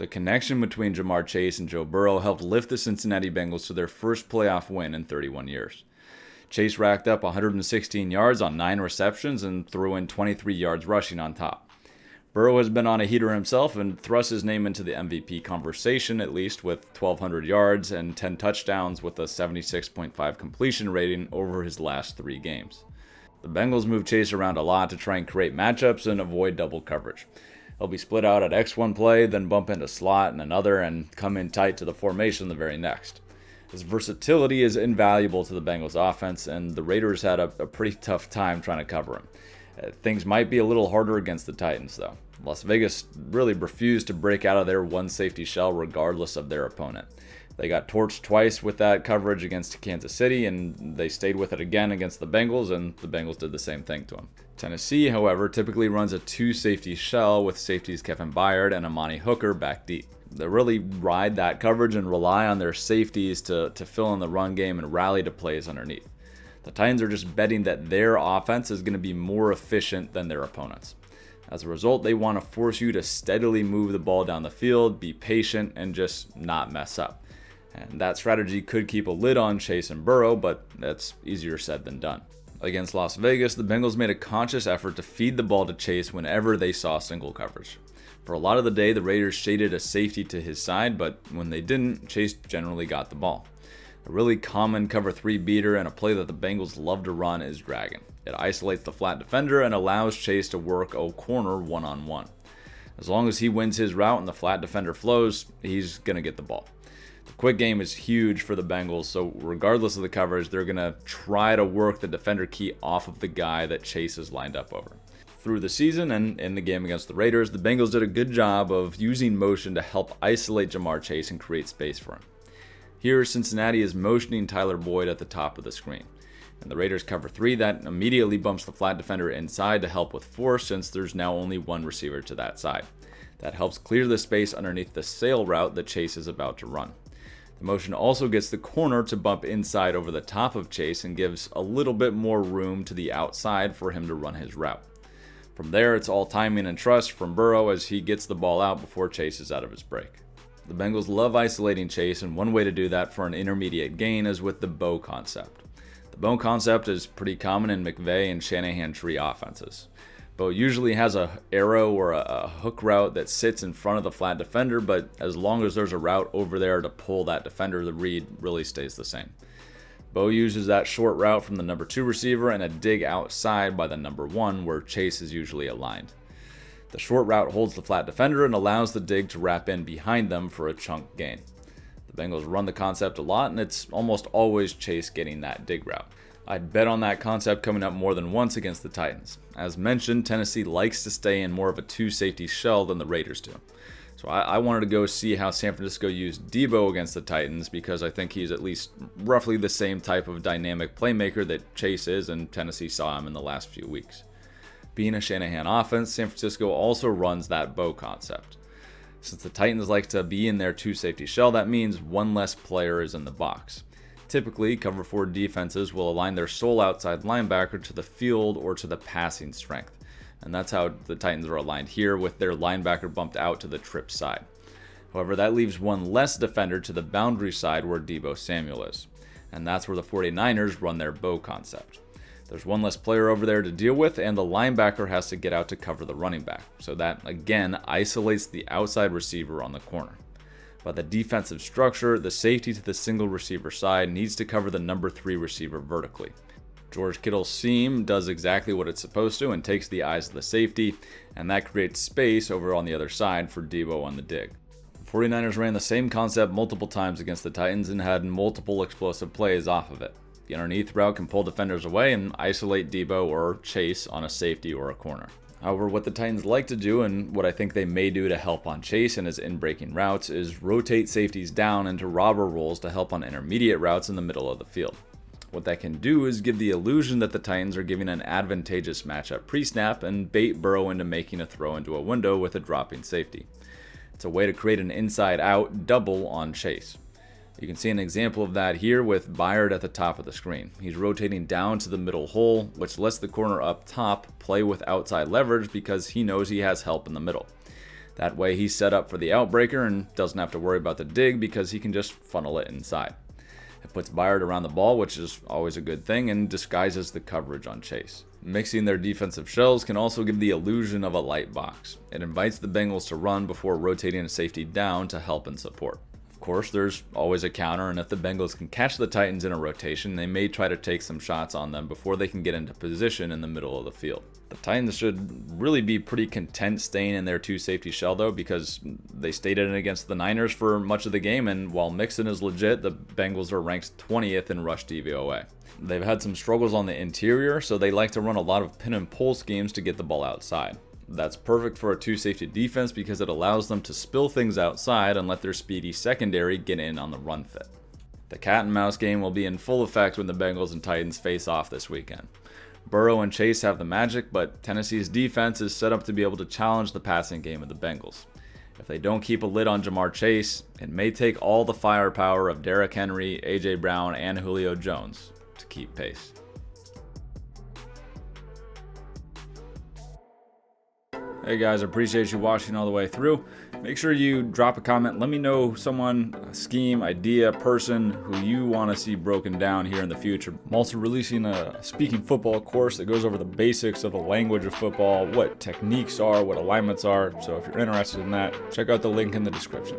The connection between Jamar Chase and Joe Burrow helped lift the Cincinnati Bengals to their first playoff win in 31 years. Chase racked up 116 yards on 9 receptions and threw in 23 yards rushing on top. Burrow has been on a heater himself and thrust his name into the MVP conversation, at least, with 1,200 yards and 10 touchdowns with a 76.5 completion rating over his last 3 games. The Bengals move Chase around a lot to try and create matchups and avoid double coverage. He'll be split out at X one play, then bump into slot in another, and come in tight to the formation the very next. His versatility is invaluable to the Bengals offense, and the Raiders had a pretty tough time trying to cover him. Things might be a little harder against the Titans, though. Las Vegas really refused to break out of their one safety shell regardless of their opponent. They got torched twice with that coverage against Kansas City, and they stayed with it again against the Bengals, and the Bengals did the same thing to them. Tennessee, however, typically runs a 2-safety shell with safeties Kevin Byard and Amani Hooker back deep. They really ride that coverage and rely on their safeties to fill in the run game and rally to plays underneath. The Titans are just betting that their offense is going to be more efficient than their opponents. As a result, they want to force you to steadily move the ball down the field, be patient, and just not mess up. And that strategy could keep a lid on Chase and Burrow, but that's easier said than done. Against Las Vegas, the Bengals made a conscious effort to feed the ball to Chase whenever they saw single coverage. For a lot of the day, the Raiders shaded a safety to his side, but when they didn't, Chase generally got the ball. A really common cover 3 beater and a play that the Bengals love to run is Dragon. It isolates the flat defender and allows Chase to work a corner one-on-one. As long as he wins his route and the flat defender flows, he's going to get the ball. The quick game is huge for the Bengals, so regardless of the coverage, they're going to try to work the defender key off of the guy that Chase is lined up over. Through the season and in the game against the Raiders, the Bengals did a good job of using motion to help isolate Jamar Chase and create space for him. Here, Cincinnati is motioning Tyler Boyd at the top of the screen. And the Raiders cover 3, that immediately bumps the flat defender inside to help with force, since there's now only one receiver to that side. That helps clear the space underneath the sail route that Chase is about to run. The motion also gets the corner to bump inside over the top of Chase and gives a little bit more room to the outside for him to run his route. From there, it's all timing and trust from Burrow as he gets the ball out before Chase is out of his break. The Bengals love isolating Chase, and one way to do that for an intermediate gain is with the bow concept. The bow concept is pretty common in McVay and Shanahan tree offenses. Bow usually has a arrow or a hook route that sits in front of the flat defender, but as long as there's a route over there to pull that defender, the read really stays the same. Bow uses that short route from the number 2 receiver and a dig outside by the number 1 where Chase is usually aligned. The short route holds the flat defender and allows the dig to wrap in behind them for a chunk gain. The Bengals run the concept a lot, and it's almost always Chase getting that dig route. I'd bet on that concept coming up more than once against the Titans. As mentioned, Tennessee likes to stay in more of a 2-safety shell than the Raiders do. So I wanted to go see how San Francisco used Debo against the Titans, because I think he's at least roughly the same type of dynamic playmaker that Chase is, and Tennessee saw him in the last few weeks. Being a Shanahan offense, San Francisco also runs that bow concept. Since the Titans like to be in their 2-safety shell, that means one less player is in the box. Typically, cover 4 defenses will align their sole outside linebacker to the field or to the passing strength. And that's how the Titans are aligned here, with their linebacker bumped out to the trip side. However, that leaves one less defender to the boundary side where Deebo Samuel is. And that's where the 49ers run their bow concept. There's one less player over there to deal with, and the linebacker has to get out to cover the running back. So that, again, isolates the outside receiver on the corner. By the defensive structure, the safety to the single receiver side needs to cover the number 3 receiver vertically. George Kittle's seam does exactly what it's supposed to and takes the eyes of the safety, and that creates space over on the other side for Deebo on the dig. The 49ers ran the same concept multiple times against the Titans and had multiple explosive plays off of it. The underneath route can pull defenders away and isolate Deebo or Chase on a safety or a corner. However, what the Titans like to do, and what I think they may do to help on Chase and his in-breaking routes, is rotate safeties down into robber roles to help on intermediate routes in the middle of the field. What that can do is give the illusion that the Titans are giving an advantageous matchup pre-snap and bait Burrow into making a throw into a window with a dropping safety. It's a way to create an inside-out double on Chase. You can see an example of that here with Byard at the top of the screen. He's rotating down to the middle hole, which lets the corner up top play with outside leverage because he knows he has help in the middle. That way he's set up for the outbreaker and doesn't have to worry about the dig because he can just funnel it inside. It puts Byard around the ball, which is always a good thing, and disguises the coverage on Chase. Mixing their defensive shells can also give the illusion of a light box. It invites the Bengals to run before rotating a safety down to help and support. Of course, there's always a counter, and if the Bengals can catch the Titans in a rotation, they may try to take some shots on them before they can get into position in the middle of the field. The Titans should really be pretty content staying in their two safety shell though, because they stayed in against the Niners for much of the game, and while Mixon is legit, the Bengals are ranked 20th in rush DVOA. They've had some struggles on the interior, so they like to run a lot of pin and pull schemes to get the ball outside. That's perfect for a two safety defense because it allows them to spill things outside and let their speedy secondary get in on the run fit. The cat and mouse game will be in full effect when the Bengals and Titans face off this weekend. Burrow and Chase have the magic, but Tennessee's defense is set up to be able to challenge the passing game of the Bengals. If they don't keep a lid on Jamar Chase, it may take all the firepower of Derrick Henry, A.J. Brown, and Julio Jones to keep pace. Hey guys, I appreciate you watching all the way through. Make sure you drop a comment. Let me know someone, a scheme, idea, person who you want to see broken down here in the future. I'm also releasing a speaking football course that goes over the basics of the language of football, what techniques are, what alignments are. So if you're interested in that, check out the link in the description.